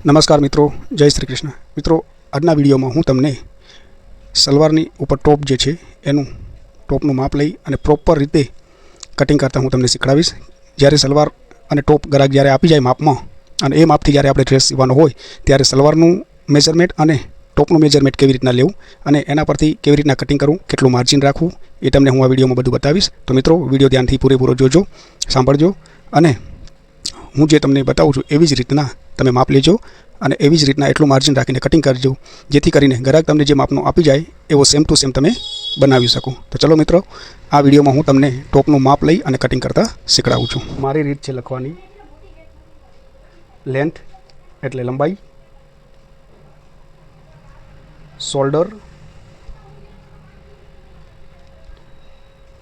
નમસ્કાર મિત્રો, જય શ્રી કૃષ્ણ. મિત્રો, આજના વિડીયોમાં હું તમને સલવારની ઉપર ટોપ જે છે એનું ટોપનું માપ લઈ અને પ્રોપર રીતે કટિંગ કરતાં હું તમને શીખવાડીશ. જ્યારે સલવાર અને ટોપ ગ્રાહક જ્યારે આપી જાય માપમાં અને એ માપથી જ્યારે આપણે ડ્રેસ સીવવાનો હોય ત્યારે સલવારનું મેજરમેન્ટ અને ટોપનું મેજરમેન્ટ કેવી રીતના લેવું અને એના પરથી કેવી રીતના કટિંગ કરવું, કેટલું માર્જિન રાખવું એ તમને હું આ વિડીયોમાં બધું બતાવીશ. તો મિત્રો, વિડીયો ધ્યાનથી પૂરેપૂરો જોજો, સાંભળજો અને હું જે તમને બતાવું છું એવી જ રીતના તમે માપ લેજો અને એવી જ રીતના એટલું માર્જિન રાખીને કટિંગ કરજો જેથી કરીને ગ્રાહક તમને જે માપનો આપી જાય એવો સેમ ટુ સેમ તમે બનાવી શકો. તો ચલો મિત્રો, આ વિડીયોમાં હું તમને ટોપનું માપ લઈ અને કટિંગ કરતાં શીખવાડું છું. મારી રીત છે લખવાની. લેન્થ એટલે લંબાઈ, શોલ્ડર,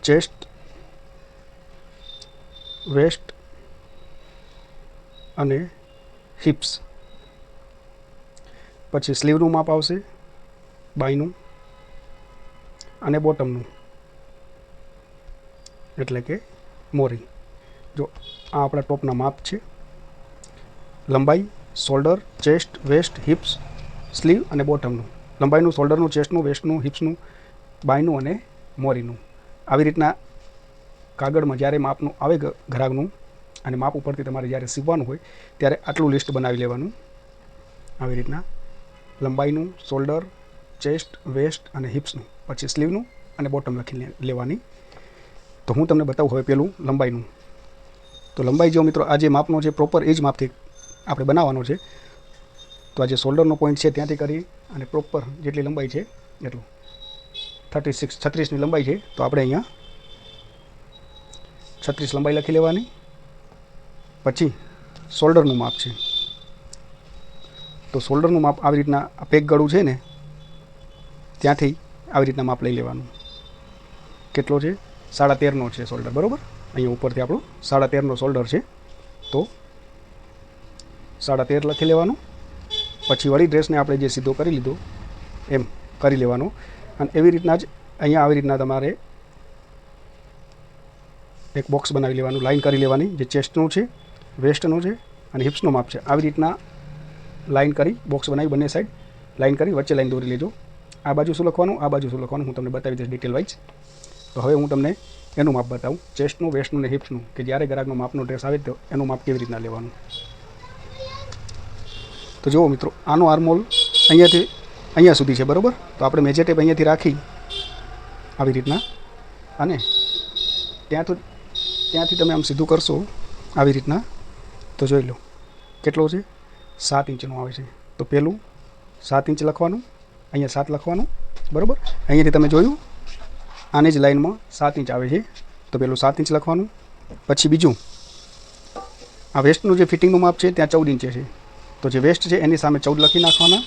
ચેસ્ટ, વેસ્ટ અને હિપ્સ. પછી સ્લીવનું માપ આવશે, બાયનું અને બોટમનું એટલે કે મોરી. જો આ આપણા ટોપના માપ છે. લંબાઈ, shoulder, chest, waist, hips, sleeve અને બોટમનું. લંબાઈનું, શોલ્ડરનું, ચેસ્ટનું, વેસ્ટનું, હિપ્સનું, બાયનું અને મોરીનું. આવી રીતના કાગળમાં જ્યારે માપનું આવે ગ્રાહકનું અને માપ ઉપરથી તમારે જ્યારે સીવવાનું હોય ત્યારે આટલું લિસ્ટ બનાવી લેવાનું. આવી રીતના લંબાઈનું, શોલ્ડર, ચેસ્ટ, વેસ્ટ અને હિપ્સનું, પછી સ્લીવનું અને બોટમ લખી લેવાની. તો હું તમને બતાવું હવે પેલું લંબાઈનું. તો લંબાઈ જો મિત્રો આ જે માપનો છે પ્રોપર એ જ માપથી આપણે બનાવવાનો છે. તો આ જે શોલ્ડરનો પોઈન્ટ છે ત્યાંથી કરી અને પ્રોપર જેટલી લંબાઈ છે એટલું 36 લંબાઈ છે તો આપણે અહીંયા 36 લંબાઈ લખી લેવાની. પછી શોલ્ડરનું માપ છે તો શોલ્ડરનું માપ આવી રીતના પેક ગળું છે ને ત્યાંથી આવી રીતના માપ લઈ લેવાનું. કેટલો છે? 13.5નો છે શોલ્ડર, બરાબર. અહીંયા ઉપરથી આપણું 13.5નો શોલ્ડર છે તો 13.5 લખી લેવાનું. પછી વળી ડ્રેસને આપણે જે સીધો કરી લીધો એમ કરી લેવાનો અને એવી રીતના જ અહીંયા આવી રીતના તમારે એક બોક્સ બનાવી લેવાનું, લાઈન કરી લેવાની જે ચેસ્ટનું છે, વેસ્ટનું છે અને હિપ્સનું માપ છે. આવી રીતના લાઈન કરી બોક્સ બનાવી, બંને સાઈડ લાઈન કરી વચ્ચે લાઈન દોરી લેજો. આ બાજુ શું લખવાનું, આ બાજુ શું લખવાનું હું તમને બતાવી દઈશ ડિટેલ વાઇઝ. તો હવે હું તમને એનું માપ બતાવું, ચેસ્ટનું, વેસ્ટનું ને હિપ્સનું, કે જ્યારે ગ્રાહકનો માપનો ડ્રેસ આવે તો એનું માપ કેવી રીતના લેવાનું. તો જુઓ મિત્રો, આનો આર્મહોલ અહીંયાથી અહીંયા સુધી છે, બરાબર. તો આપણે મેજર ટેપ અહીંયાથી રાખી આવી રીતના અને ત્યાંથી તમે આમ સીધું કરશો આવી રીતના તો જોઈ લો કેટલો છે, 7 ઇંચનું આવે છે. તો પહેલું 7 ઇંચ લખવાનું, અહીંયા 7 લખવાનું, બરાબર. અહીંયાથી તમે જોયું આની જ લાઈનમાં 7 ઇંચ આવે છે તો પેલું 7 ઇંચ લખવાનું. પછી બીજું આ વેસ્ટનું જે ફિટિંગનું માપ છે ત્યાં 14 ઇંચે છે તો જે વેસ્ટ છે એની સામે 14 લખી નાખવાના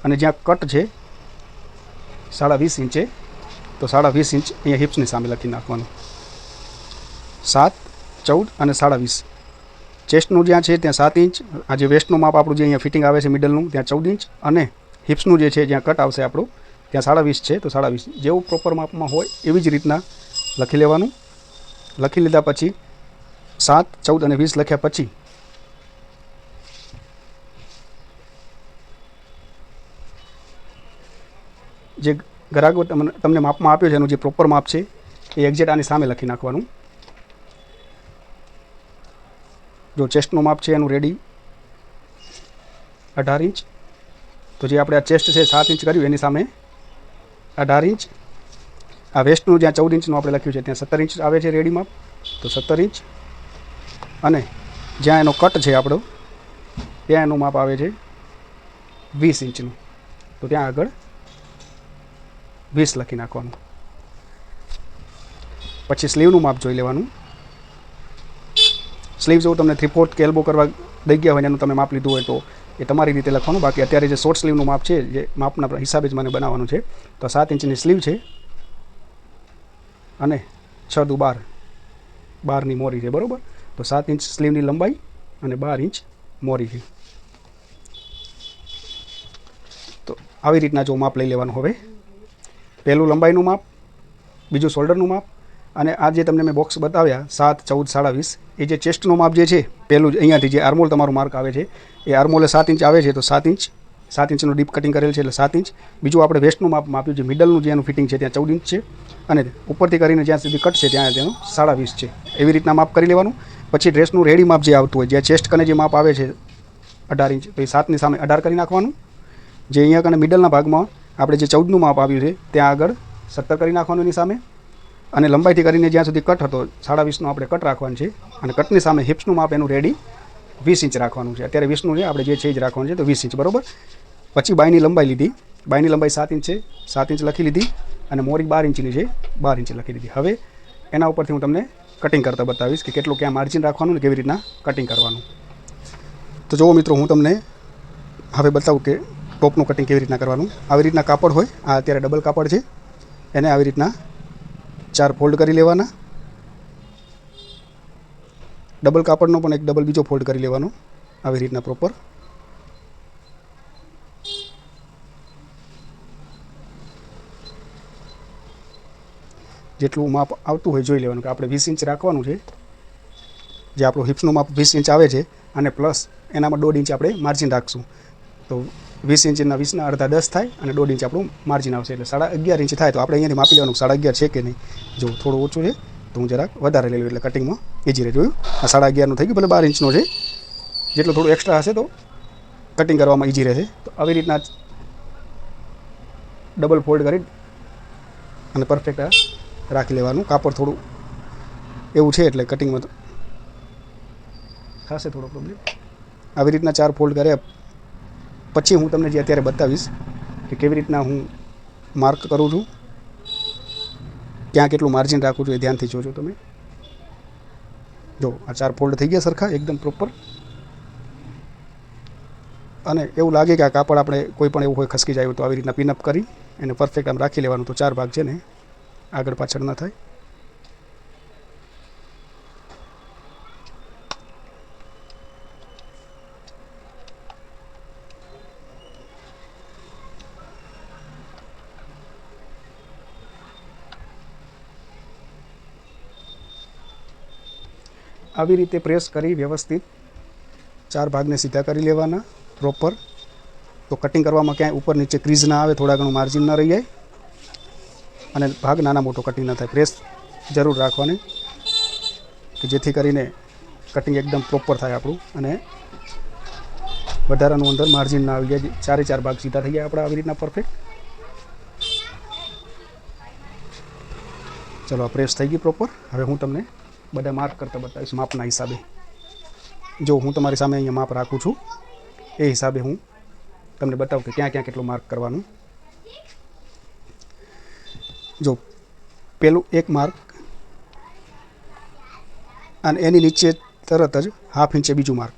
અને જ્યાં કટ છે 20.5 ઇંચે તો 20.5 ઇંચ અહીંયા હિપ્સની સામે લખી નાખવાનું. 7, 14 અને 20.5. ચેસ્ટનું જ્યાં છે ત્યાં 7 ઇંચ, આ જે વેસ્ટનું માપ આપણું જે અહીંયા ફિટિંગ આવે છે મિડલનું ત્યાં 14 ઇંચ અને હિપ્સનું જે છે જ્યાં કટ આવશે આપણું ત્યાં 20.5 છે તો 20.5. જેવું પ્રોપર માપમાં હોય એવી જ રીતના લખી લેવાનું. લખી લીધા પછી 7, 14 અને 20 લખ્યા પછી જે ગ્રાહકો તમને માપમાં આપ્યો છે એનું જે પ્રોપર માપ છે એ એક્ઝેક્ટ આની સામે લખી નાખવાનું. જો ચેસ્ટનું માપ છે એનું રેડી 18 ઇંચ તો જે આપણે આ ચેસ્ટ છે 7 ઇંચ કર્યું એની સામે 18 ઇંચ. આ વેસ્ટનું જ્યાં 14 ઇંચનું આપણે લખ્યું છે ત્યાં 17 ઇંચ આવે છે રેડી માપ તો 17 ઇંચ અને જ્યાં એનો કટ છે આપણો ત્યાં એનું માપ આવે છે 20 ઇંચનું તો ત્યાં આગળ 20 લખી નાખવાનું. પછી સ્લીવનું માપ જોઈ લેવાનું. સ્લીવ જો તમને 3/4 કે એલ્બો કરવા દઈ ગયા હોય એનું તમે માપ લીધું હોય તો એ તમારી રીતે લખવાનું. બાકી અત્યારે જે શોર્ટ સ્લીવનું માપ છે જે માપના હિસાબે જ મને બનાવવાનું છે તો 7 ઇંચની સ્લીવ છે અને 6 દુ 12ની મોરી છે, બરાબર. તો 7 ઇંચ સ્લીવની લંબાઈ અને 12 ઇંચ મોરી છે. તો આવી રીતના જો માપ લઈ લેવાનું. હવે પહેલું લંબાઈનું માપ, બીજું શોલ્ડરનું માપ અને આ જે તમને મેં બોક્સ બતાવ્યા 7, 14, 20, એ જે ચેસ્ટનું માપ જે છે પહેલું જ અહીંયાથી જે આર્મોલ તમારું માર્ક આવે છે એ આર્મોલે 7 ઇંચ આવે છે, તો 7 ઇંચનું ડીપ કટિંગ કરેલ છે એટલે 7 ઇંચ. બીજું આપણે વેસ્ટનું માપ આપ્યું છે, મિડલનું જે એનું ફિટિંગ છે ત્યાં 14 ઇંચ છે, અને ઉપરથી કરીને જ્યાં સુધી કટ છે ત્યાં તેનું 20.5 છે. એવી રીતના માપ કરી લેવાનું. પછી ડ્રેસનું રેડી માપ જે આવતું હોય, જ્યાં ચેસ્ટ કને જે માપ આવે છે 18 ઇંચ, તો એ 7ની સામે 18 કરી નાખવાનું. જે અહીંયા કને મિડલના ભાગમાં આપણે જે 14નું માપ આવ્યું છે ત્યાં આગળ 17 કરી નાખવાનું એની સામે. અને લંબાઈથી કરીને જ્યાં સુધી કટ હતો 20.5નો આપણે કટ રાખવાનું છે, અને કટની સામે હિપ્સનું માપ એનું રેડી 20 ઇંચ રાખવાનું છે. અત્યારે 20નું છે, આપણે જે છે એ જ રાખવાનું છે, તો 20 ઇંચ બરાબર. પછી બાયની લંબાઈ લીધી, બાયની લંબાઈ 7 ઇંચ છે, 7 ઇંચ લખી લીધી, અને મોરી 12 ઇંચની છે, 12 ઇંચ લખી દીધી. હવે એના ઉપરથી હું તમને કટિંગ કરતાં બતાવીશ કે કેટલું ક્યાં માર્જિન રાખવાનું ને કેવી રીતના કટિંગ કરવાનું. તો જુઓ મિત્રો, હું તમને હવે બતાવું કે ટોપનું કટિંગ કેવી રીતના કરવાનું. આવી રીતના કાપડ હોય, આ અત્યારે ડબલ કાપડ છે, એને આવી રીતના 4 ફોલ્ડ કરી લેવાના. ડબલ કાપડનો પણ એક ડબલ બીજો ફોલ્ડ કરી લેવાનો, આવી રીતના પ્રોપર. જેટલું માપ આવતું હોય જોઈ લેવાનું કે આપણે 20 ઇંચ રાખવાનું છે. જે આપણું હિપ્સનું માપ 20 ઇંચ આવે છે, અને પ્લસ એનામાં 1.5 ઇંચ આપણે માર્જિન રાખશું. તો 20 ઇંચના 20ના અડધા 10 થાય, અને 1.5 ઇંચ આપણું માર્જિન આવશે, એટલે 11.5 ઇંચ થાય. તો આપણે અહીંયાથી માપી લેવાનું 11.5 છે કે નહીં. જો થોડું ઓછું છે તો હું જરાક વધારે લઈ લઉં, એટલે કટિંગમાં ઇઝી રહે. જોયું, આ 11.5નું થઈ ગયું, ભલે 12 ઇંચનો છે. જેટલું થોડું એક્સ્ટ્રા હશે તો કટિંગ કરવામાં ઇઝી રહેશે. તો આવી રીતના ડબલ ફોલ્ડ કરી અને પરફેક્ટ રાખી લેવાનું. કાપડ થોડું એવું છે એટલે કટિંગમાં થશે થોડો પ્રોબ્લેમ. આવી રીતના 4 ફોલ્ડ કર્યા પછી હું તમને જે અત્યારે બતાવીશ કે કેવી રીતના હું માર્ક કરું છું, ક્યાં કેટલું માર્જિન રાખું છું, એ ધ્યાનથી જોજો તમે. જો આ 4 ફોલ્ડ થઈ ગયા સરખા એકદમ પ્રોપર. અને એવું લાગે કે આ કાપડ આપણે કોઈ પણ એવું હોય ખસકી જાય તો આવી રીતના પિનઅપ કરી એને પરફેક્ટ આમ રાખી લેવાનું. તો 4 ભાગ છે ને આગળ પાછળ ના થાય. આવી રીતે પ્રેસ કરી વ્યવસ્થિત 4 ભાગને સીધા કરી લેવાના પ્રોપર. તો કટિંગ કરવામાં ક્યાંય ઉપર નીચે ક્રીઝ ના આવે, થોડા ઘણું માર્જિન ના રહી જાય, અને ભાગ નાના મોટો કટિંગ ના થાય. પ્રેસ જરૂર રાખવાની કે જેથી કરીને કટિંગ એકદમ પ્રોપર થાય આપણું, અને વધારાનું અંદર માર્જિન ના આવી જાય. 4 ભાગ સીધા થઈ ગયા આપણા આવી રીતના પરફેક્ટ. ચલો, આ પ્રેસ થઈ ગઈ પ્રોપર. હવે હું તમને બધા માર્ક કરતાં બતાવીશ માપના હિસાબે. જો હું તમારી સામે અહીંયા માપ રાખું છું, એ હિસાબે હું તમને બતાવું કે ક્યાં ક્યાં કેટલું માર્ક કરવાનું. જો પેલું એક માર્ક, અને એની નીચે તરત જ 1/2 ઇંચે બીજું માર્ક.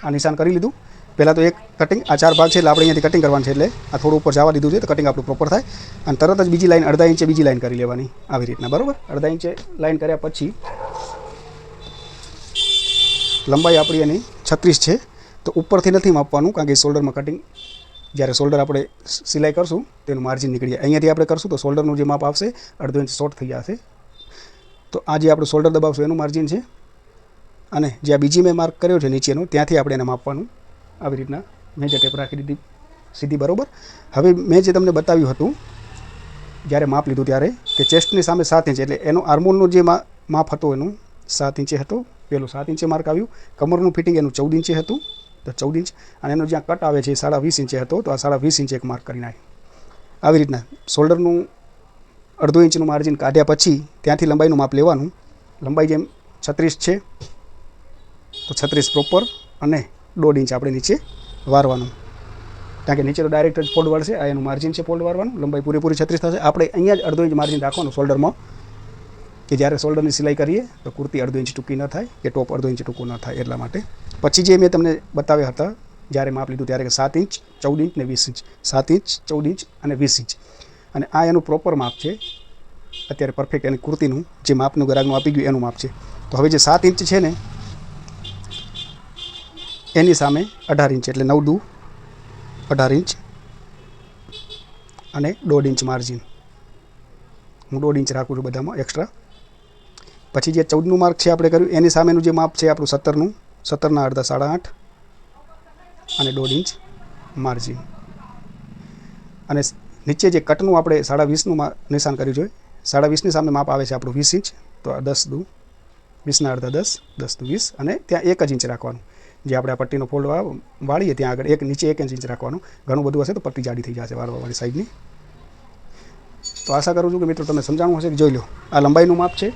આ નિશાન કરી લીધું. પહેલાં તો એક કટિંગ, આ 4 ભાગ છે એટલે આપણે અહીંયાથી કટિંગ કરવાનું છે, એટલે આ થોડું ઉપર જવા દીધું છે તો કટિંગ આપણું પ્રોપર થાય. અને તરત જ બીજી લાઈન 1/2 ઇંચે બીજી લાઈન કરી લેવાની આવી રીતના, બરાબર. 1/2 ઇંચે લાઈન કર્યા પછી લંબાઈ આપણી એની 36 છે. તો ઉપરથી નથી માપવાનું, કારણ કે શોલ્ડરમાં કટિંગ જ્યારે શોલ્ડર આપણે સિલાઈ કરશું તેનું માર્જિન નીકળી જાય. અહીંયાથી આપણે કરશું તો શોલ્ડરનું જે માપ આવશે 1/2 ઇંચ શોર્ટ થઈ જશે. તો આ જે આપણે શોલ્ડર દબાવશું એનું માર્જિન છે, અને જે આ બીજી મેં માર્ક કર્યો છે નીચેનું, ત્યાંથી આપણે એને માપવાનું. આવી રીતના મેં જે ટેપ રાખી દીધી સીધી, બરાબર. હવે મેં જે તમને બતાવ્યું હતું જ્યારે માપ લીધું ત્યારે કે ચેસ્ટની સામે 7 ઇંચ, એટલે એનો આર્મોલનું જે માપ હતો એનું 7 ઇંચે હતો. પેલું 7 ઇંચે માર્ક આવ્યું. કમરનું ફિટિંગ એનું 14 ઇંચે હતું, તો 14 ઇંચ. અને એનો જ્યાં કટ આવે છે એ 20.5 ઇંચે હતો, તો આ 20.5 ઇંચે એક માર્ક કરી નાખી. આવી રીતના શોલ્ડરનું 1/2 ઇંચનું માર્જિન કાઢ્યા પછી ત્યાંથી લંબાઈનું માપ લેવાનું. લંબાઈ જેમ 36 છે તો 36 પ્રોપર, અને 1.5 ઇંચ આપણે નીચે વારવાનું, કારણ કે નીચે તો ડાયરેક્ટ જ ફોલ્ડ વાળશે. આ એનું માર્જિન છે ફોલ્ડ વારવાનું. લંબાઈ પૂરેપૂરી 36 થશે. આપણે અહીંયા જ 1/2 ઇંચ માર્જિન રાખવાનું શોલ્ડરમાં, કે જ્યારે શોલ્ડરની સિલાઈ કરીએ તો કુર્તી 1/2 ઇંચ ટૂંકી ન થાય, કે ટોપ 1/2 ઇંચ ટૂંકું ન થાય, એટલા માટે. પછી જે મેં તમને બતાવ્યા હતા જ્યારે માપ લીધું ત્યારે કે 7 ઇંચ, 14 ઇંચ ને 20 ઇંચ, 7 ઇંચ, 14 ઇંચ અને 20 ઇંચ. અને આ એનું પ્રોપર માપ છે અત્યારે પરફેક્ટ. એની કુર્તીનું જે માપનું ગ્રાહકનું આપી ગયું એનું માપ છે. તો હવે જે 7 ઇંચ છે ને એની સામે 18 ઇંચ, એટલે 9 દુ 18 ઇંચ, અને 1.5 ઇંચ માર્જિન. હું 1.5 ઇંચ રાખું છું બધામાં એક્સ્ટ્રા. પછી જે 14નું માર્ક છે આપણે કર્યું એની સામેનું જે માપ છે આપણું 17નું, 17ના અડધા 8.5 અને 1.5 ઇંચ માર્જિન. અને નીચે જે કટનું આપણે 20.5નું નિશાન કર્યું છે, 20.5ની સામે માપ આવે છે આપણું 20 ઇંચ, તો 10 દુ 20ના અડધા 10, 10 દુ 20, અને ત્યાં 1 જ ઇંચ રાખવાનું. જે આપણે આ પટ્ટીનો ફોલ્ડ વાળીએ ત્યાં આગળ નીચે 1 ઇંચ રાખવાનું. ઘણું બધું હશે તો પટ્ટી જાડી થઈ જશે વાળવાવાળી સાઈડની. તો આશા કરું છું કે મિત્રો તમને સમજાણું હશે. કે જોઈ લો, આ લંબાઈનું માપ છે,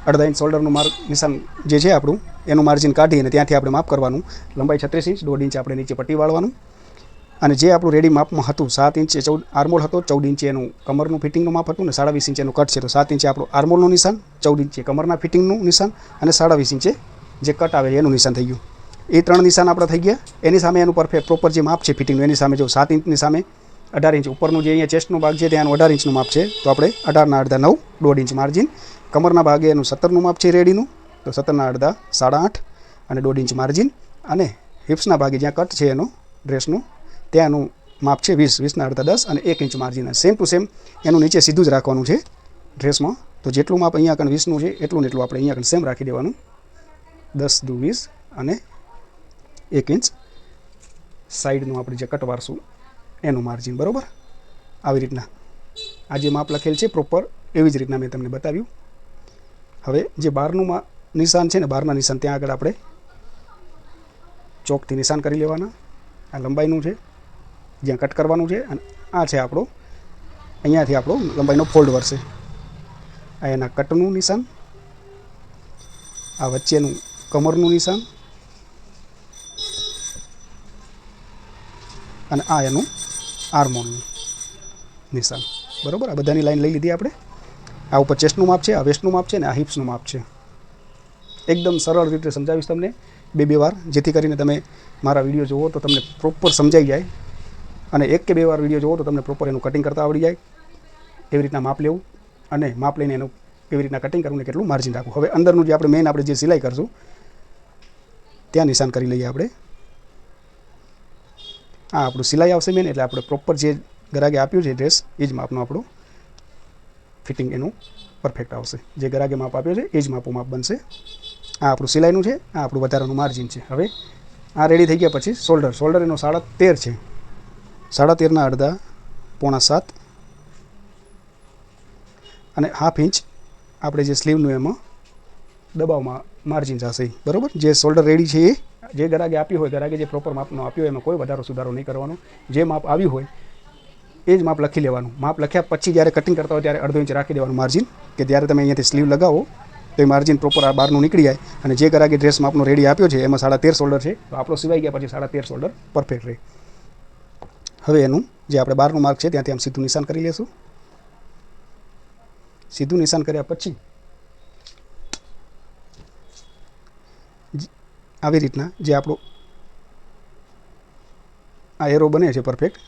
અડધા ઇંચ શોલ્ડરનું માર્ક નિશાન જે છે આપણું એનું માર્જિન કાઢી અને ત્યાંથી આપણે માપ કરવાનું. લંબાઈ 36 ઇંચ, 1.5 ઇંચ આપણે નીચે પટ્ટી વાળવાનું. અને જે આપણું રેડી માપમાં હતું 7 ઇંચ 14 આર્મોલ હતો, 14 ઇંચ એનું કમરનું ફિટિંગનું માપ હતું, ને 20.5 ઇંચ એનું કટ છે. તો 7 ઇંચે આપણું આર્મોલનું નિશાન, 14 ઇંચે કમરના ફિટિંગનું નિશાન, અને 20.5 ઇંચે જે કટ આવે એનું નિશાન થઈ ગયું. એ 3 નિશાન આપણા થઈ ગયા. એની સામે એનું પરફેક્ટ પ્રોપર જે માપ છે ફિટિંગનું, એની સામે જો 7 ઇંચની સામે 18 ઇંચ ઉપરનું જે અહીંયા ચેસ્ટનો ભાગ છે ત્યાં 18 ઇંચનું માપ છે. તો આપણે 18ના અડધા 9, 1.5 ઇંચ માર્જિન. કમરના ભાગે એનું 17નું માપ છે રેડીનું, તો 17ના અડધા 8.5 અને 1.5 ઇંચ માર્જિન. અને હિપ્સના ભાગે જ્યાં કટ છે એનો ડ્રેસનું, ત્યાંનું માપ છે 20, 20ના અડધા 10 અને 1 inch margin. Same to same એનું નીચે સીધું જ રાખવાનું છે ડ્રેસમાં. તો જેટલું માપ અહીંયા આગળ 20નું છે એટલું ને એટલું આપણે અહીંયા આગળ સેમ રાખી દેવાનું. 10 દુ 20 અને 1 ઇંચ સાઈડનું આપણે જે કટ વારશું એનું માર્જિન. બરાબર, આવી રીતના આ જે માપ લખેલ છે પ્રોપર એવી જ રીતના મેં તમને બતાવ્યું. હવે જે બહારનું નિશાન છે ને, બહારના નિશાન ત્યાં આગળ આપણે ચોકથી નિશાન કરી લેવાના. આ લંબાઈનું છે જ્યાં કટ કરવાનું છે, અને આ છે આપણો અહીંયાથી આપણો લંબાઈનો ફોલ્ડ વરસે. આ એના કટનું નિશાન, આ વચ્ચેનું કમરનું નિશાન, અને આ એનું આર્મોલનું નિશાન. બરાબર, આ બધાની લાઈન લઈ લીધી આપણે. આ ઉપર ચેસ્ટનું માપ છે, આ વેસ્ટનું માપ છે, ને આ હિપ્સનું માપ છે. એકદમ સરળ રીતે સમજાવીશ તમને 2 વાર, જેથી કરીને તમે મારા વિડીયો જુઓ તો તમને પ્રોપર સમજાઈ જાય. અને 1 કે 2 વાર વિડીયો જુઓ તો તમને પ્રોપર એનું કટિંગ કરતાં આવડી જાય. એવી રીતના માપ લેવું અને માપ લઈને એનું કેવી રીતના કટિંગ કરવું ને કેટલું માર્જિન રાખવું. હવે અંદરનું જે આપણે મેઇન આપણે જે સિલાઈ કરશું ત્યાં નિશાન કરી લઈએ આપણે. આ આપણું સિલાઈ આવશે મેન, એટલે આપણે પ્રોપર જે ગરાગે આપ્યું છે ડ્રેસ એ જ માપનું આપણું ફિટિંગ એનું પરફેક્ટ આવશે. જે ગરાગે માપ આપ્યું છે એ જ માપનું માપ બનશે. આ આપણું સિલાઈનું છે, આ આપણું વધારાનું માર્જિન છે. હવે આ રેડી થઈ ગયા પછી શોલ્ડર એનો 13.5 છે, 13.5ના અડધા 6.25 અને 1/2 ઇંચ આપણે જે સ્લીવનું એમાં દબાવમાં માર્જિન જશે. બરાબર, જે શોલ્ડર રેડી છે એ જે ગરાગે આપ્યું હોય, ગરાગે જે પ્રોપર માપનો આપ્યો હોય એમાં કોઈ વધારો સુધારો નહીં કરવાનો. જે માપ આવ્યું હોય એ જ માપ લખી લેવાનું. માપ લખ્યા પછી જ્યારે કટિંગ કરતા હોય ત્યારે 1/2 ઇંચ રાખી દેવાનું માર્જિન, કે જ્યારે તમે અહીંયાથી સ્લીવ લગાવો તો એ માર્જિન પ્રોપર આ બહારનું નીકળી જાય. અને જે ગરાગે ડ્રેસ માપનો રેડી આપ્યો છે એમાં 13.5 શોલ્ડર છે, તો આપણો સિવાઈ ગયા પછી 13.5 શોલ્ડર પરફેક્ટ રહે. હવે એનું જે આપણે બહારનું માર્ક છે ત્યાંથી આમ સીધું નિશાન કરી લેશું. સીધું નિશાન કર્યા પછી આવી રીતના જે આપણો આ એરો બને છે પરફેક્ટ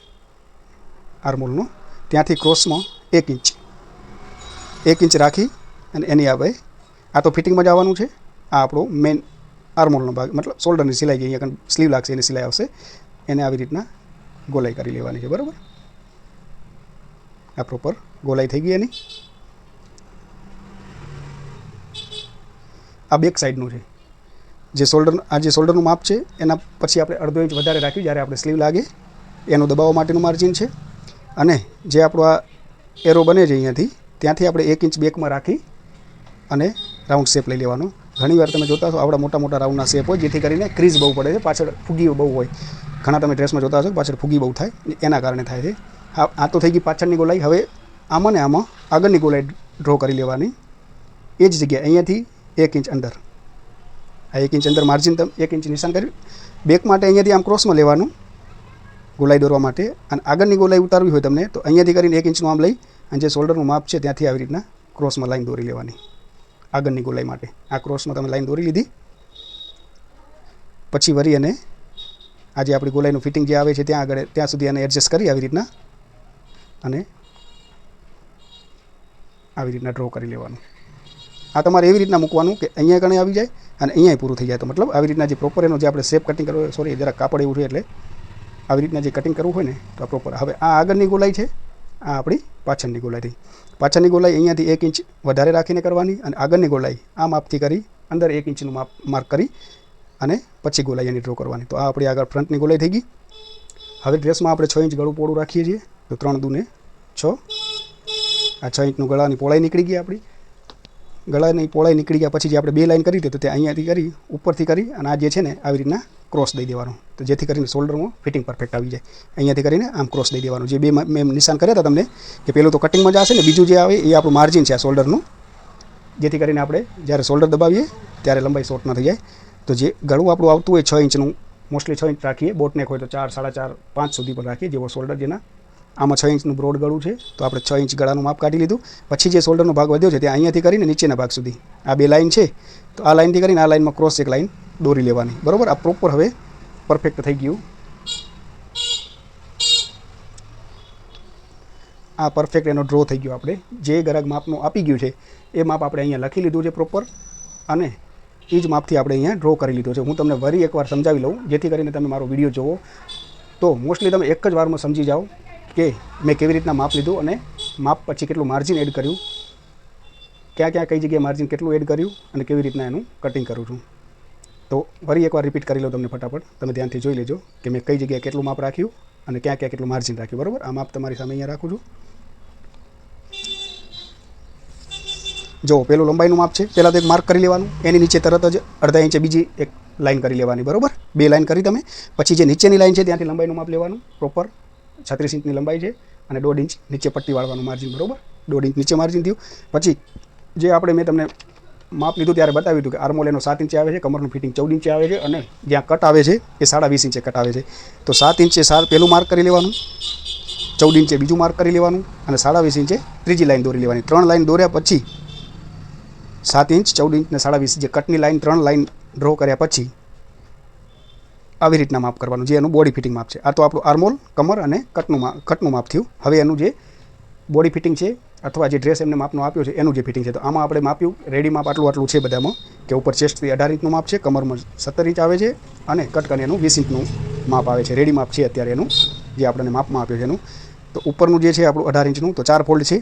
આર્મોલનો, ત્યાંથી ક્રોસમાં 1 ઇંચ રાખી અને એની આ તો ફિટિંગમાં જ આવવાનું છે. આ આપણો મેઇન આર્મોલનો ભાગ, મતલબ શોલ્ડરની સિલાઈ, જે અહીંયા સ્લીવ લાગશે એની સિલાઈ આવશે, એને આવી રીતના ગોલાઈ કરી લેવાની છે. બરાબર, આ પ્રોપર ગોલાઈ થઈ ગઈ એની. આ બેક સાઈડનું છે, જે શોલ્ડરનું માપ છે એના પછી આપણે 1/2 ઇંચ વધારે રાખ્યું જ્યારે આપણે સ્લીવ લાગે એનું દબાવવા માટેનું માર્જિન છે. અને જે આપણો આ એરો બને છે અહીંયાથી ત્યાંથી આપણે 1 ઇંચ બેકમાં રાખી અને રાઉન્ડ શેપ લઈ લેવાનો. ઘણીવાર તમે જોતા હશો આવડા મોટા મોટા રાઉન્ડના શેપ હોય, જેથી કરીને ક્રીઝ બહુ પડે છે, પાછળ ફૂગી બહુ હોય. ઘણા તમે ડ્રેસમાં જોતા હશો પાછળ ફૂગી બહુ થાય, એના કારણે થાય છે. આ તો થઈ ગઈ પાછળની ગોલાઈ. હવે આમાં ને આમાં આગળની ગોલાઈ ડ્રો કરી લેવાની. એ જ જગ્યાએ અહીંયાથી 1 ઇંચ અંદર, આ 1 ઇંચ અંદર માર્જિન 1 ઇંચ નિશાન કર્યું. બેક માટે અહીંયાથી આમ ક્રોસમાં લેવાનું ગોલાઈ દોરવા માટે. અને આગળની ગોલાઈ ઉતારવી હોય તમને તો અહીંયાથી કરીને 1 ઇંચનું આમ લઈ અને જે શોલ્ડરનું માપ છે ત્યાંથી આવી રીતના ક્રોસમાં લાઈન દોરી લેવાની આગળની ગોલાઈ માટે. આ ક્રોસમાં તમે લાઈન દોરી લીધી પછી વરી અને આ જે આપણી ગોલાઈનું ફિટિંગ જે આવે છે ત્યાં સુધી આને એડજસ્ટ કરી આવી રીતના અને આવી રીતના ડ્રો કરી લેવાનું. આ તમારે એવી રીતના મૂકવાનું કે અહીંયા કણે આવી જાય અને અહીંયા પૂરું થઈ જાય. તો મતલબ આવી રીતના જે પ્રોપર એનો જે આપણે શેપ કટિંગ કરવો, સોરી જરા કાપડ એવું છે એટલે આવી રીતના જે કટિંગ કરવું હોય ને તો આ પ્રોપર. હવે આ આગળની ગોલાઈ છે આ આપણી પાછળની ગોલાઈ થઈ. પાછળની ગોલાઈ અહીંયાથી 1 ઇંચ વધારે રાખીને કરવાની અને આગળની ગોલાઈ આ માપથી કરી અંદર 1 ઇંચનું માર્ક કરી અને પછી ગોલાઈ એની ડ્રો કરવાની. તો આ આપણી આગળ ફ્રન્ટની ગોલાઈ થઈ ગઈ. હવે ડ્રેસમાં આપણે 6 ઇંચ ગળું પોળું રાખીએ છીએ, તો 3 દૂને 6. આ 6 ઇંચનું ગળાની પહોળાઈ નીકળી ગઈ આપણી. ગળાની પહોળાઈ નીકળી ગયા પછી જે આપણે 2 લાઈન કરી હતી તો તે અહીંયાથી કરી ઉપરથી કરી અને આ જે છે ને આવી રીતના ક્રોસ દઈ દેવાનું, તો જેથી કરીને શોલ્ડરમાં ફિટિંગ પરફેક્ટ આવી જાય. અહીંયાથી કરીને આમ ક્રોસ દઈ દેવાનું. જે 2 મેં નિશાન કર્યા હતા તમને કે પેલું તો કટિંગમાં જ આવશે ને, બીજું જે આવે એ આપણું માર્જિન છે આ શોલ્ડરનું, જેથી કરીને આપણે જ્યારે શોલ્ડર દબાવીએ ત્યારે લંબાઈ શોર્ટ ન થઈ જાય. તો જે ગળું આપણું આવતું હોય 6 ઇંચનું, મોસ્ટલી 6 ઇંચ રાખીએ, બોટનેક હોય તો 4, 4.5, 5 સુધી પણ રાખીએ, જેવો શોલ્ડર જેના. આમાં 6 ઇંચનું બ્રોડ ગળું છે તો આપણે 6 ઇંચ ગળાનું માપ કાઢી લીધું. પછી જે શોલ્ડરનો ભાગ વધ્યો છે ત્યાં અહીંયાથી કરીને નીચેના ભાગ સુધી આ 2 લાઈન છે, તો આ લાઈનથી કરીને આ લાઈનમાં ક્રોસ એક લાઈન દોરી લેવાની. બરાબર, આ પ્રોપર હવે પરફેક્ટ થઈ ગયું. આ પરફેક્ટ એનો ડ્રો થઈ ગયો. આપણે જે ગ્રાહક માપનું આપી ગયું છે એ માપ આપણે અહીંયા લખી લીધું છે પ્રોપર, અને એ જ માપથી આપણે અહીંયા ડ્રો કરી લીધો છે. હું તમને ફરી એકવાર સમજાવી લઉં જેથી કરીને તમે મારો વિડીયો જુઓ તો મોસ્ટલી તમે એક જ વારમાં સમજી જાઓ કે મેં કેવી રીતના માપ લીધું અને માપ પછી કેટલું માર્જિન એડ કર્યું, ક્યાં ક્યાં કઈ જગ્યાએ માર્જિન કેટલું એડ કર્યું અને કેવી રીતના એનું કટિંગ કરું છું. તો ફરી એકવાર રિપીટ કરી લો તમને ફટાફટ, તમે ધ્યાનથી જોઈ લેજો કે મેં કઈ જગ્યાએ કેટલું માપ રાખ્યું અને ક્યાં ક્યાં કેટલું માર્જિન રાખ્યું. બરાબર, આ માપ તમારી સામે અહીંયા રાખું છું. જો પેલું લંબાઈનું માપ છે, પહેલાં તો એક માર્ક કરી લેવાનું, એની નીચે તરત જ અડધા ઇંચે બીજી એક લાઈન કરી લેવાની. બરાબર, 2 લાઈન કરી તમે. પછી જે નીચેની લાઈન છે ત્યાંથી લંબાઈનું માપ લેવાનું, પ્રોપર 36 ઇંચની લંબાઈ છે અને 1.5 ઇંચ નીચે પટ્ટી વાળવાનું માર્જિન. બરાબર, 1.5 ઇંચ નીચે માર્જિન થયું. પછી જે આપણે મેં તમને માપ લીધું ત્યારે બતાવ્યું હતું કે આર્મોલ એનો 7 ઇંચે આવે છે, કમરનું ફિટિંગ 14 ઇંચે આવે છે અને જ્યાં કટ આવે છે એ 20.5 ઇંચે કટ આવે છે. તો 7 ઇંચે પહેલું માર્ક કરી લેવાનું, 14 ઇંચે બીજું માર્ક કરી લેવાનું અને 20.5 ઇંચે ત્રીજી લાઈન દોરી લેવાની. 3 લાઈન દોર્યા પછી 7 ઇંચ, 14 ઇંચ ને 20.5 જે કટની લાઈન 3 લાઈન ડ્રો કર્યા પછી આવી રીતના માપ કરવાનું, જે એનું બોડી ફિટિંગ માપ છે. આ તો આપણું આર્મોલ, કમર અને કટનું માપ થયું. હવે એનું જે બોડી ફિટિંગ છે અથવા જે ડ્રેસ એમને માપનો આપ્યો છે એનું જે ફિટિંગ છે, તો આમાં આપણે માપ્યું રેડી માપ આટલું છે બધામાં, કે ઉપર ચેસ્ટથી 18 ઇંચનું માપ છે, કમરમાં 17 ઇંચ આવે છે અને કટકને એનું 20 ઇંચનું માપ આવે છે. રેડી માપ છે અત્યારે એનું જે આપણને માપમાં આપ્યું છે એનું. તો ઉપરનું જે છે આપણું 18 ઇંચનું, તો 4 ફોલ્ડ છે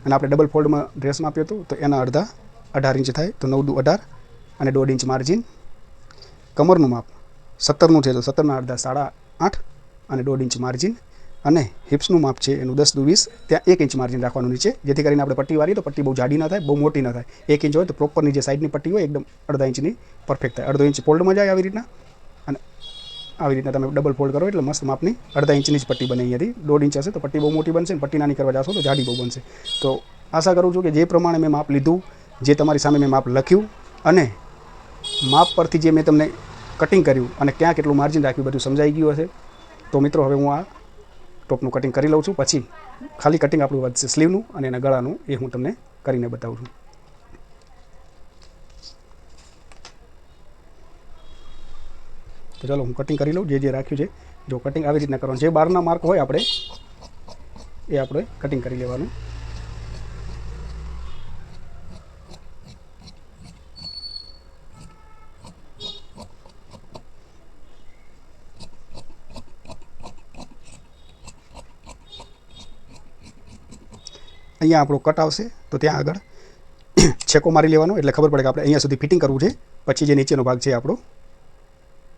અને આપણે ડબલ ફોલ્ડમાં ડ્રેસ માપ્યો હતો તો એના અડધા 18 ઇંચ થાય, તો 9 દુ 18 અને 1.5 ઇંચ માર્જિન. કમરનું માપ 17નું છે તો 17ના અડધા 8.5 અને 1.5 ઇંચ માર્જિન. અને હિપ્સનું માપ છે એનું 10 દુ 20, ત્યાં 1 ઇંચ માર્જિન રાખવાનું નીચે, જેથી કરીને આપણે પટ્ટી વાળીએ તો પટ્ટી બહુ જાડી ના થાય, બહુ મોટી ના થાય. 1 ઇંચ હોય તો પ્રોપરની જે સાઈડની પટ્ટી હોય એકદમ 1/2 ઇંચની પરફેક્ટ થાય. 1/2 ઇંચ ફોલ્ડમાં જાય આવી રીતના, અને આવી રીતના તમે ડબલ ફોલ્ડ કરો એટલે મસ્ત માપની 1/2 ઇંચની જ પટ્ટી બને. અહીંયાથી 1.5 ઇંચ હશે તો પટ્ટી બહુ મોટી બનશે, અને પટ્ટી નાની કરવા જશો તો જાડી બહુ બનશે. તો આશા કરું છું કે જે પ્રમાણે મેં માપ લીધું, જે તમારી સામે મેં માપ લખ્યું અને માપ પરથી જે મેં તમને કટિંગ કર્યું અને ક્યાં કેટલું માર્જિન રાખ્યું બધું સમજાઈ ગયું હશે. તો મિત્રો હવે હું આ ટોપનું કટિંગ કરી લઉં છું, પછી ખાલી કટિંગ આપણું વધશે સ્લીવનું અને એના ગળાનું, એ હું તમને કરીને બતાવું છું. તો ચાલો હું કટિંગ કરી લઉં જે જે રાખ્યું છે. જો કટિંગ આવી રીતના કરવાનું, જે બહારના માર્ક હોય આપણે એ આપણે કટિંગ કરી લેવાનું. અહીંયા આપણો કટ આવશે તો ત્યાં આગળ છેકો મારી લેવાનો, એટલે ખબર પડે કે આપણે અહીંયા સુધી ફિટિંગ કરવું છે. પછી જે નીચેનો ભાગ છે આપણો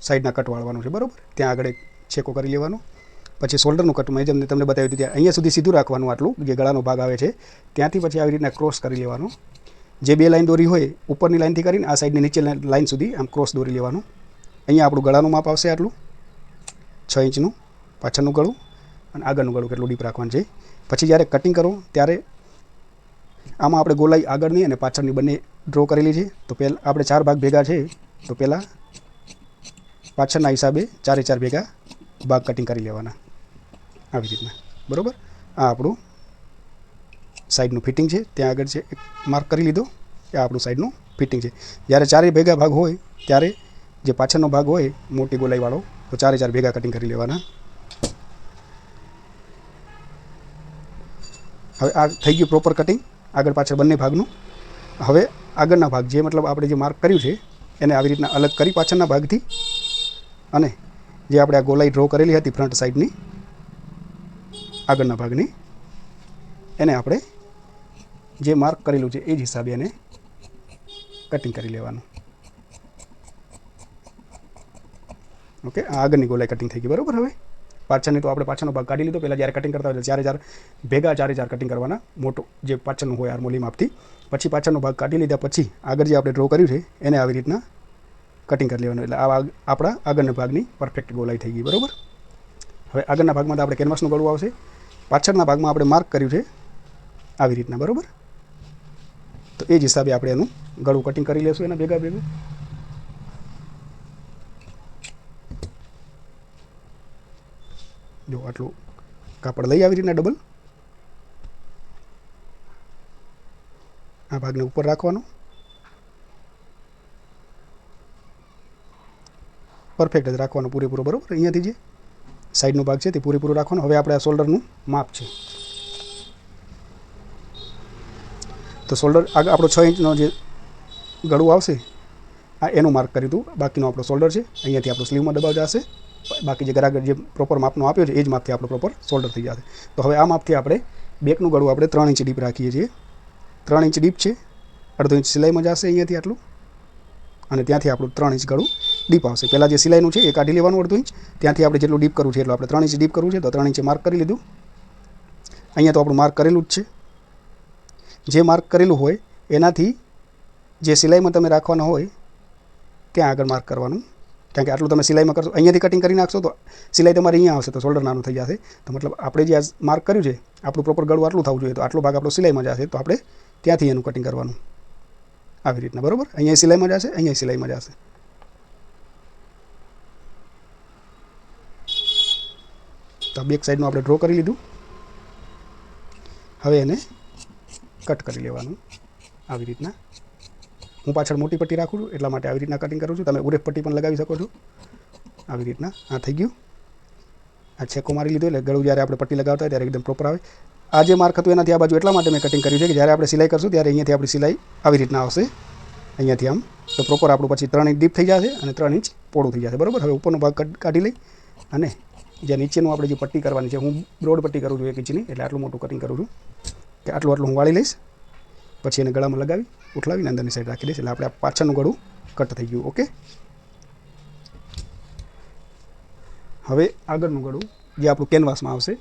સાઈડના કટ વાળવાનું છે. બરાબર, ત્યાં આગળ એક છેકો કરી લેવાનો. પછી શોલ્ડરનું કટ મેં જેમ તમને બતાવ્યું હતું ત્યાં અહીંયા સુધી સીધું રાખવાનું, આટલું જે ગળાનો ભાગ આવે છે ત્યાંથી પછી આવી રીતના ક્રોસ કરી લેવાનો. જે 2 લાઈન દોરી હોય ઉપરની લાઈનથી કરીને આ સાઈડની નીચે લાઈન સુધી આમ ક્રોસ દોરી લેવાનું. અહીંયા આપણું ગળાનું માપ આવશે આટલું 6 ઇંચનું, પાછળનું ગળું અને આગળનું ગળું કેટલું ડીપ રાખવાનું છે. પછી જ્યારે કટિંગ કરો ત્યારે આમાં આપણે ગોલાઈ આગળની અને પાછળની બંને ડ્રો કરેલી છે. તો પહેલાં આપણે 4 ભાગ ભેગા છે, તો પહેલાં પાછળના હિસાબે 4 ભેગા ભાગ કટિંગ કરી લેવાના આવી રીતના. બરાબર, આ આપણું સાઈડનું ફિટિંગ છે, ત્યાં આગળ છે એક માર્ક કરી લીધો, એ આપણું સાઈડનું ફિટિંગ છે. જ્યારે 4 ભેગા ભાગ હોય ત્યારે જે પાછળનો ભાગ હોય મોટી ગોલાઈવાળો, તો 4 ભેગા કટિંગ કરી લેવાના. હવે આ થઈ ગયું પ્રોપર કટિંગ આગળ પાછળ બંને ભાગનું. હવે આગળના ભાગ જે મતલબ આપણે જે માર્ક કર્યું છે એને આવી રીતના અલગ કરી પાછળના ભાગથી, અને જે આપણે આ ગોલાઈ ડ્રો કરેલી હતી ફ્રન્ટ સાઈડની આગળના ભાગની એને આપણે જે માર્ક કરેલું છે એ જ હિસાબે એને કટિંગ કરી લેવાનું. ઓકે, આ આગળની ગોલાઈ કટિંગ થઈ ગઈ બરાબર. હવે પાછળની તો આપણે પાછળનો ભાગ કાઢી લીધો. પહેલાં જ્યારે કટિંગ કરતા હોય ચારે ચાર ભેગા ચાર કટિંગ કરવાના, મોટો જે પાછળનું હોય આર્મોલી માપથી. પછી પાછળનો ભાગ કાઢી લીધા પછી આગળ જે આપણે ડ્રો કર્યું છે એને આવી રીતના કટિંગ કરી લેવાનું. એટલે આ આપણા આગળના ભાગની પરફેક્ટ ગોલાઈ થઈ ગઈ બરાબર. હવે આગળના ભાગમાં તો આપણે કેનવાસનું ગળું આવશે. પાછળના ભાગમાં આપણે માર્ક કર્યું છે આવી રીતના બરાબર. તો એ જ હિસાબે આપણે એનું ગળું કટિંગ કરી લેશું એના ભેગું. જો આટલું કાપડ લઈ આવી રીતના ડબલ આ ભાગને ઉપર રાખવાનો. પરફેક્ટ જ રાખવાનો પૂરેપૂરો બરાબર. અહીંયાથી જે સાઈડનો ભાગ છે તે પૂરેપૂરો રાખવાનો. હવે આપણે આ શોલ્ડરનું માપ છે તો શોલ્ડર આગળ આપણો 6 ઇંચનો જે ગળું આવશે આ એનું માર્ક કર્યું હતું. બાકીનો આપણો શોલ્ડર છે. અહીંયાથી આપણો સ્લીવમાં દબાવ જશે. બાકી જે ગરાગર જે પ્રોપર માપનો આપ્યો છે એ જ માપથી આપણો પ્રોપર શોલ્ડર થઈ જશે. તો હવે આ માપથી આપણે બેકનું ગળું આપણે 3 ઇંચ ડીપ રાખીએ છીએ. 3 ઇંચ ડીપ છે. 1/2 ઇંચ સિલાઈમાં જશે અહીંયાથી આટલું, અને ત્યાંથી આપણું 3 ઇંચ ગળું ડીપ આવશે. પહેલાં જે સિલાઈનું છે એ કાઢી લેવાનું 1/2 ઇંચ. ત્યાંથી આપણે જેટલું ડીપ કરવું છે એટલું આપણે 3 ઇંચ ડીપ કરવું છે. તો 3 ઇંચે માર્ક કરી લીધું. અહીંયા તો આપણું માર્ક કરેલું જ છે. જે માર્ક કરેલું હોય એનાથી જે સિલાઈમાં તમે રાખવાના હોય ત્યાં આગળ માર્ક કરવાનું. કારણ કે આટલું તમે સિલાઈમાં કરશો, અહીંયાથી કટિંગ કરી નાખશો તો સિલાઈ તમારી અહીંયા આવશે તો શોલ્ડર નાનું થઈ જશે. તો મતલબ આપણે જે આ માર્ક કર્યું છે આપણું પ્રોપર ગળું આટલું થવું જોઈએ, તો આટલો ભાગ આપણો સિલાઈમાં જશે. તો આપણે ત્યાંથી એનું કટિંગ કરવાનું આવી રીતના બરાબર. અહીંયા સિલાઈમાં જશે, અહીંયા સિલાઈમાં જશે. તો બેક સાઈડનું આપણે ડ્રો કરી લીધું. હવે એને કટ કરી લેવાનું આવી રીતના. હું પાછળ મોટી પટ્ટી રાખું છું એટલા માટે આવી રીતના કટિંગ કરું છું. તમે ઉરેફ પટ્ટી પણ લગાવી શકો છો આવી રીતના. આ થઈ ગયું. આ છેકો મારી લીધો એટલે ગળું જ્યારે આપણે પટ્ટી લગાવતા હોય ત્યારે એકદમ પ્રોપર આવે. આ જે માર્ક હતું એનાથી આ બાજુ એટલા માટે મેં કટિંગ કર્યું છે કે જ્યારે આપણે સિલાઈ કરશું ત્યારે અહીંયાથી આપણી સિલાઈ આવી રીતના આવશે, અહીંયાથી આમ. તો પ્રોપર આપણું પછી 3 ઇંચ ડીપ થઈ જશે અને 3 ઇંચ પોળું થઈ જશે બરાબર. હવે ઉપરનો ભાગ કાઢી લઈ અને જે નીચેનું આપણે જે પટ્ટી કરવાની છે, હું બ્રોડ પટ્ટી કરું છું 1 ઇંચની, એટલે આટલું મોટું કટિંગ કરું છું કે આટલું હું વાળી લઈશ. પછી એને ગળામાં લગાવી ઉઠલાવીને અંદરની સાઈડ રાખી દઈશ. એટલે આપણે પાછળનું ગળું કટ થઈ ગયું. ઓકે, હવે આગળનું ગળું જે આપણું કેનવાસમાં આવશે.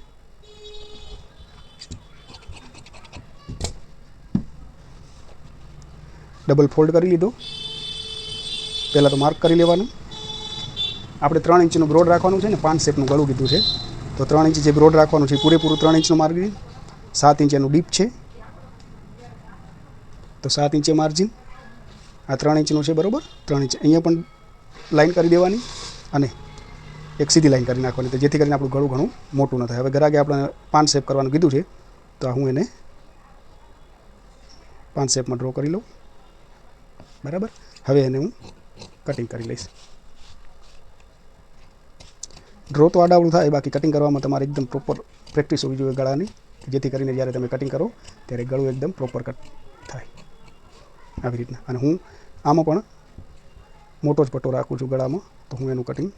ડબલ ફોલ્ડ કરી લીધો. પહેલાં તો માર્ક કરી લેવાનું. આપણે 3 ઇંચનું બ્રોડ રાખવાનું છે ને, 5 શેપનું ગળું કીધું છે. તો 3 ઇંચ જે બ્રોડ રાખવાનું છે પૂરેપૂરું 3 ઇંચનું માર્જિન, 7 ઇંચ એનું ડીપ છે. તો 7 ઇંચે માર્જિન આ 3 ઇંચનું છે બરાબર. 3 ઇંચ અહીંયા પણ લાઈન કરી દેવાની અને એક સીધી લાઈન કરી નાખવાની, તો જેથી કરીને આપણું ગળું ઘણું મોટું ન થાય. હવે ગરાગે આપણે 5 શેપ કરવાનું કીધું છે તો હું એને 5 શેપમાં ડ્રો કરી લઉં બરાબર. હવે એને હું કટિંગ કરી લઈશ. ડ્રો તો આડાવડું થાય, બાકી કટિંગ કરવામાં તમારે એકદમ પ્રોપર પ્રેક્ટિસ હોવી જોઈએ ગળાની, જેથી કરીને જ્યારે તમે કટિંગ કરો ત્યારે ગળું એકદમ પ્રોપર કટ થાય આવી રીતના. અને હું આમાં પણ મોટો જ પટ્ટો રાખું છું ગળામાં, તો હું એનું કટિંગ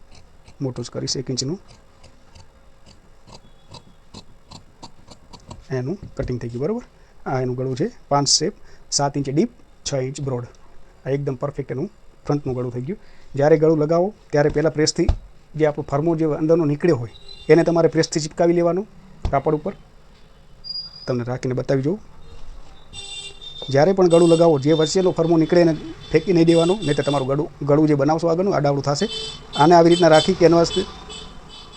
મોટું જ કરીશ. 1 ઇંચનું એનું કટિંગ થઈ ગયું બરાબર. આ એનું ગળું છે 5 shape, 7 inch deep, 6 inch broad. આ એકદમ પરફેક્ટ એનું ફ્રન્ટનું ગળું થઈ ગયું. જ્યારે ગળું લગાવો ત્યારે પહેલાં પ્રેસથી જે આપણો ફરમો જે અંદરનો નીકળ્યો હોય એને તમારે પ્રેસથી ચિપકાવી લેવાનું કાપડ ઉપર. તમને રાખીને બતાવી જોઉં. જ્યારે પણ ગળું લગાવો જે વચ્ચેનો ફરમો નીકળે એને ફેંકી નહીં દેવાનું, નહીં તો તમારું ગળું જે બનાવશો આગળનું આડાવડું થશે. આને આવી રીતના રાખી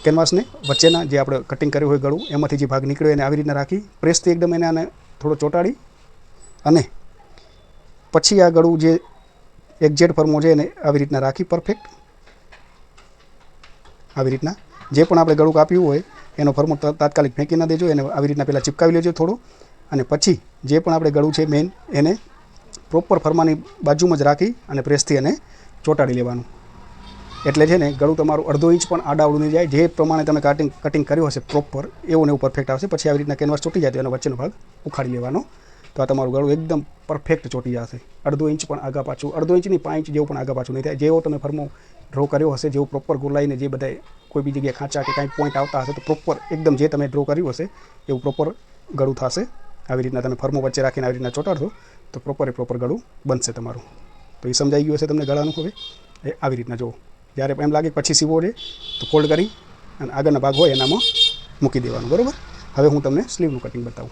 કેનવાસને વચ્ચેના જે આપણે કટિંગ કર્યું હોય ગળું એમાંથી જે ભાગ નીકળ્યો એને આવી રીતના રાખી પ્રેસથી એકદમ એને આને થોડો ચોંટાડી અને પછી આ ગળું જે એક્ઝેક્ટ ફરમો છે એને આવી રીતના રાખી પરફેક્ટ આવી રીતના. જે પણ આપણે ગળું કાપ્યું હોય એનો ફરમો તાત્કાલિક ફેંકી ના દેજો, એને આવી રીતના પહેલાં ચિપકાવી લેજો થોડું. અને પછી જે પણ આપણે ગળું છે મેઇન એને પ્રોપર ફરમાની બાજુમાં જ રાખી અને પ્રેસથી એને ચોંટાડી લેવાનું. એટલે છે ને ગળું તમારું 1/2 ઇંચ પણ આડાવડું નહીં જાય. જે પ્રમાણે તમે કટિંગ કર્યું હશે પ્રોપર એવું ને એવું પરફેક્ટ આવશે. પછી આવી રીતના કેનવાસ ચોંટી જાય તો એનો વચ્ચેનો ભાગ ઉખાડી લેવાનો. તો આ તમારું ગળું એકદમ પરફેક્ટ ચોંટી જશે. 1/2 ઇંચ પણ આગા પાછું, 1/2 ઇંચની 5 ઇંચ જેવું પણ આગા પાછું નહીં થાય. જેવો તમે ફરમો ડ્રો કર્યો હશે, જેવું પ્રોપર ગોલાઈને જે બધા કોઈ બી જગ્યાએ ખાંચા કે કાંઈ પોઈન્ટ આવતા હશે તો પ્રોપર એકદમ જે તમે ડ્રો કર્યું હશે એવું પ્રોપર ગળું થશે આવી રીતના તમે ફર્મો વચ્ચે રાખીને આવી રીતના ચોંટાડશો તો પ્રોપર ગળું બનશે તમારું. તો એ સમજાઈ ગયું હશે તમને ગળાનું. હવે એ આવી રીતના જુઓ, જ્યારે એમ લાગે પછી સીવો છે તો ફોલ્ડ કરી અને આગળના ભાગ હોય એનામાં મૂકી દેવાનું, બરાબર. હવે હું તમને સ્લીવનું કટિંગ બતાવું.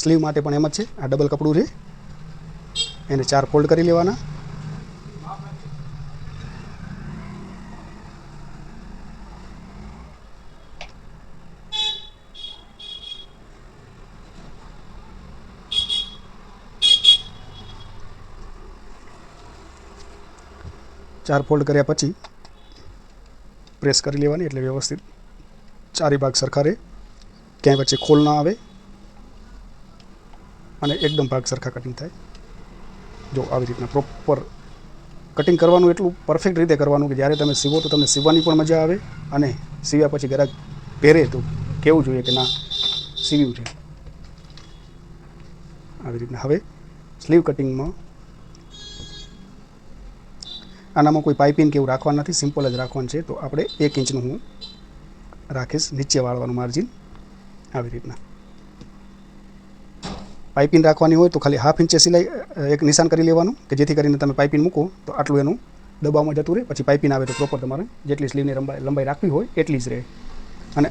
સ્લીવ માટે પણ એમ જ છે. આ ડબલ કપડું છે, એને 4 ફોલ્ડ કરી લેવાના. ચાર ફોલ્ડ કર્યા પછી પ્રેસ કરી લેવાની, એટલે વ્યવસ્થિત ચારે ભાગ સરખા રહે, ક્યાંય વચ્ચે ખોલ ના આવે અને એકદમ ભાગ સરખા કટિંગ થાય. જો આવી રીતના પ્રોપર કટિંગ કરવાનું, એટલું પરફેક્ટ રીતે કરવાનું કે જ્યારે તમે સીવો તો તમને સીવવાની પણ મજા આવે અને સીવ્યા પછી ગ્રાહક પહેરે તો કેવું જોઈએ કે ના સીવ્યું છે. આવી રીતના હવે સ્લીવ કટિંગમાં આનામાં કોઈ પાઇપિંગ કે એવું રાખવાનું નથી, સિમ્પલ જ રાખવાનું છે. તો આપણે 1 ઇંચનું હું રાખીશ નીચે વાળવાનું માર્જિન. આવી રીતના પાઇપિંગ રાખવાની હોય તો ખાલી 1/2 ઇંચે સિલાઈ એક નિશાન કરી લેવાનું કે જેથી કરીને તમે પાઇપિંગ મૂકો તો આટલું એનું દબાવમાં જતું રહે. પછી પાઇપિંગ આવે તો પ્રોપર તમારે જેટલી સ્લીવની લંબાઈ રાખવી હોય એટલી જ રહે. અને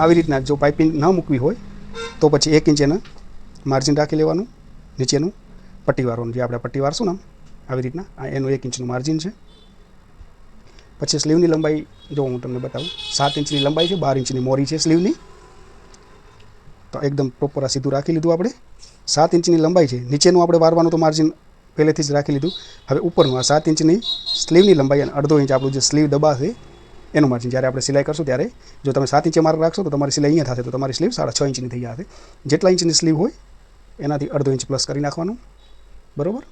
આવી રીતના જો પાઇપિંગ ન મૂકવી હોય તો પછી 1 ઇંચ એના માર્જિન રાખી લેવાનું નીચેનું પટ્ટીવાળું, જે આપણે પટ્ટી વાળશું ને આવી રીતના એનું 1 ઇંચનું માર્જિન છે. પછી સ્લીવની લંબાઈ જો હું તમને બતાવું, 7 ઇંચની લંબાઈ છે, 12 ઇંચની મોરી છે સ્લીવની. તો એકદમ પ્રોપર આ સીધું રાખી લીધું આપણે. 7 ઇંચની લંબાઈ છે, નીચેનું આપણે વારવાનું તો માર્જિન પહેલેથી જ રાખી લીધું. હવે ઉપરનું આ 7 ઇંચની સ્લીવની લંબાઈ અને 1/2 ઇંચ આપણું જે સ્લીવ દબાશે એનું માર્જિન. જ્યારે આપણે સિલાઈ કરશું ત્યારે જો તમે 7 ઇંચે માર્ક રાખશો તો તમારી સિલાઈ અહીંયા થશે, તો તમારી સ્લીવ 6.5 ઇંચની થઈ જશે. જેટલા ઇંચની સ્લીવ હોય એનાથી 1/2 ઇંચ પ્લસ કરી નાખવાનું, બરાબર.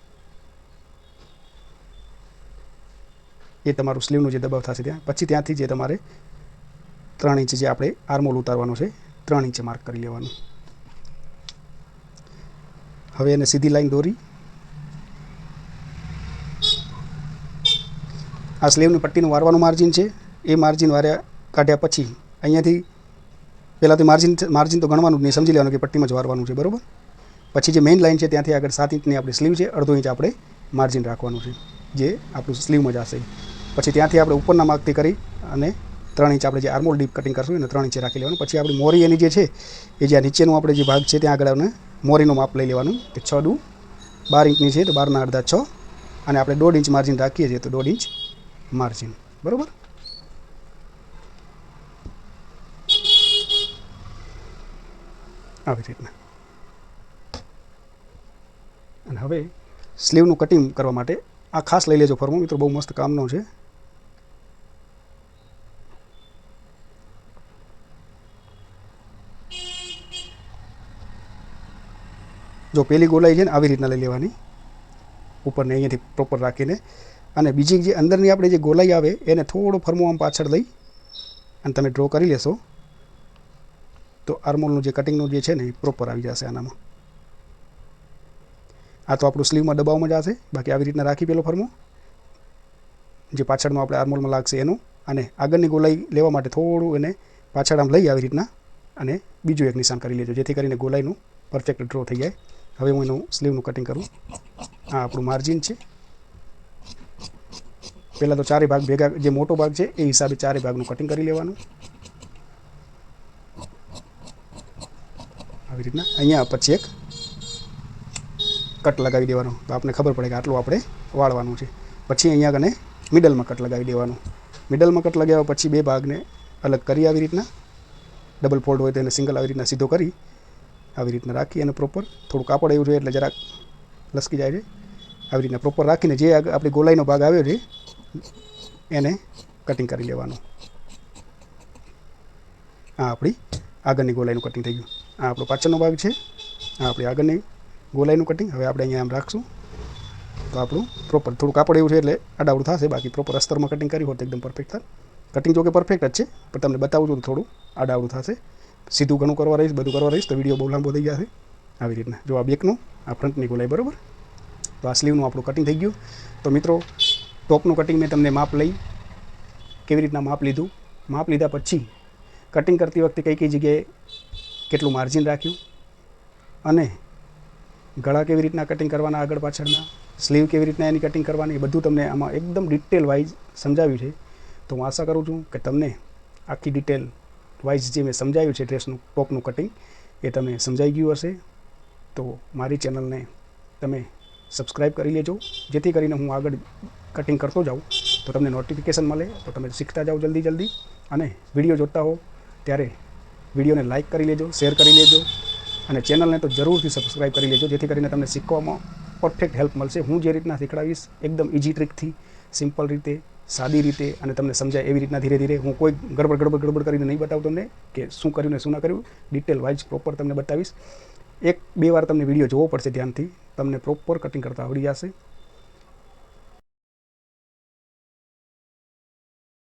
એ તમારું સ્લીવનું જે દબાવ થશે ત્યાં. પછી ત્યાંથી જે તમારે 3 ઇંચ જે આપણે આર્મહોલ ઉતારવાનું છે 3 ઇંચે માર્ક કરી લેવાનું. હવે એને સીધી લાઈન દોરી આ સ્લીવની પટ્ટીનું વારવાનું માર્જિન છે. એ માર્જિન વાર્યા કાઢ્યા પછી અહીંયાથી પહેલાં તો માર્જિન તો ગણવાનું જ નહીં, સમજી લેવાનું કે પટ્ટીમાં જ વારવાનું છે, બરાબર. પછી જે મેઇન લાઈન છે ત્યાંથી આગળ 7 ઇંચની આપણી સ્લીવ છે, 1/2 ઇંચ આપણે માર્જિન રાખવાનું છે જે આપણું સ્લીવમાં જશે. પછી ત્યાંથી આપણે ઉપરના માર્કથી કરી અને 3 ઇંચ આપણે જે આર્મહોલ ડીપ કટિંગ કરશું એને 3 ઇંચે રાખી લેવાનું. પછી આપણી મોરી એની જે છે એ જ્યાં નીચેનું આપણે જે ભાગ છે ત્યાં આગળ આપણે મોરીનું માપ લઈ લેવાનું કે 6 દુ 12 ઇંચની છે તો 12 ના અડધા 6, અને આપણે 1/2 ઇંચ માર્જિન રાખીએ છીએ તો 1/2 ઇંચ માર્જિન, બરાબર. આવી રીતના. અને હવે સ્લીવનું કટિંગ કરવા માટે આ ખાસ લઈ લેજો ફોર્મો મિત્રો, બહુ મસ્ત કામનો છે. જો પેલી ગોલાઈ છે ને આવી રીતના લઈ લેવાની, ઉપરને અહીંયાથી પ્રોપર રાખીને. અને બીજી જે અંદરની આપણે જે ગોલાઈ આવે એને થોડો ફરમો આમ પાછળ લઈ અને તમે ડ્રો કરી લેશો તો આર્મહોલનું જે કટિંગનું જે છે ને એ પ્રોપર આવી જશે આનામાં. આ તો આપણું સ્લીવમાં દબાવમાં જશે. બાકી આવી રીતના રાખી પેલો ફરમો જે પાછળનો આપણે આર્મહોલમાં લાગશે એનું. અને આગળની ગોલાઈ લેવા માટે થોડું એને પાછળ આમ લઈ આવી રીતના અને બીજું એક નિશાન કરી લેજો જેથી કરીને ગોલાઈનું પરફેક્ટ ડ્રો થઈ જાય. હવે હું એનું સ્લીવનું કટિંગ કરું. આ આપણું માર્જિન છે. પહેલાં તો ચારે ભાગ ભેગા, જે મોટો ભાગ છે એ હિસાબે ચારે ભાગનું કટિંગ કરી લેવાનું. આવી રીતના અહીંયા પછી એક કટ લગાવી દેવાનો તો આપણે ખબર પડે કે આટલું આપણે વાળવાનું છે. પછી અહીંયા કને મિડલમાં કટ લગાવી દેવાનું. મિડલમાં કટ લગાવ્યા પછી બે ભાગને અલગ કરી આવી રીતના, ડબલ ફોલ્ડ હોય તો એને સિંગલ આવી રીતના સીધો કરી આવી રીતના રાખી અને પ્રોપર થોડું કાપડ એવું જોઈએ એટલે જરાક લસકી જાય છે. આવી રીતના પ્રોપર રાખીને જે આપણી ગોલાઈનો ભાગ આવ્યો છે એને કટિંગ કરી લેવાનું. આ આપણી આગળની ગોલાઈનું કટિંગ થઈ ગયું. આ આપણો પાછળનો ભાગ છે, આ આપણી આગળની ગોલાઈનું કટિંગ. હવે આપણે અહીંયા આમ રાખશું તો આપણું પ્રોપર થોડું કાપડ એવું છે એટલે આડાવડું થશે. બાકી પ્રોપર અસ્તરમાં કટિંગ કરી હોત એકદમ પરફેક્ટ થાય. કટિંગ જો કે પરફેક્ટ જ છે પણ તમને બતાવું છું તો થોડું આડાવડું થશે. સીધું ઘણું કરવા રહીશ, બધું કરવા રહીશ તો વિડીયો બહુ લાંબો થઈ જશે. આવી રીતના જો આ બેકનું, આ ફ્રન્ટની ગોલાઈ, બરાબર. તો આ સ્લીવનું આપણું કટિંગ થઈ ગયું. તો મિત્રો ટોપનું કટિંગ મેં તમને માપ લઈ કેવી રીતના માપ લીધું, માપ લીધા પછી કટિંગ કરતી વખતે કઈ કઈ જગ્યાએ કેટલું માર્જિન રાખ્યું અને ગળા કેવી રીતના કટિંગ કરવાના આગળ પાછળના, સ્લીવ કેવી રીતના એની કટિંગ કરવાની, એ બધું તમને આમાં એકદમ ડિટેલ વાઇઝ સમજાવ્યું છે. તો હું આશા કરું છું કે તમને આખી ડિટેલ વાઇઝ જે મેં સમજાવ્યું છે ડ્રેસનું ટોપનું કટિંગ એ તમને સમજાઈ ગયું હશે. તો મારી ચેનલને તમે સબસ્ક્રાઈબ કરી લેજો, જેથી કરીને હું આગળ કટિંગ કરતો જાઉં તો તમને નોટિફિકેશન મળે, તો તમે શીખતા જાઓ જલ્દી. અને વિડીયો જોતા હો ત્યારે વિડીયોને લાઇક કરી લેજો, શેર કરી લેજો અને ચેનલને તો જરૂરથી સબસ્ક્રાઈબ કરી લેજો, જેથી કરીને તમને શીખવામાં પરફેક્ટ હેલ્પ મળશે. હું જે રીતના શીખડાવીશ એકદમ ઇઝી ટ્રીકથી, સિમ્પલ રીતે, સાદી રીતે અને તમને સમજાય એવી રીતના ધીરે ધીરે. હું કોઈ ગડબડ કરીને નહીં બતાવું તમને કે શું કર્યું ને શું ના કર્યું. ડિટેલ વાઇઝ પ્રોપર તમને બતાવીશ. 1-2 વાર તમને વિડીયો જોવો પડશે ધ્યાનથી, તમને પ્રોપર કટિંગ કરતા આવડી જશે.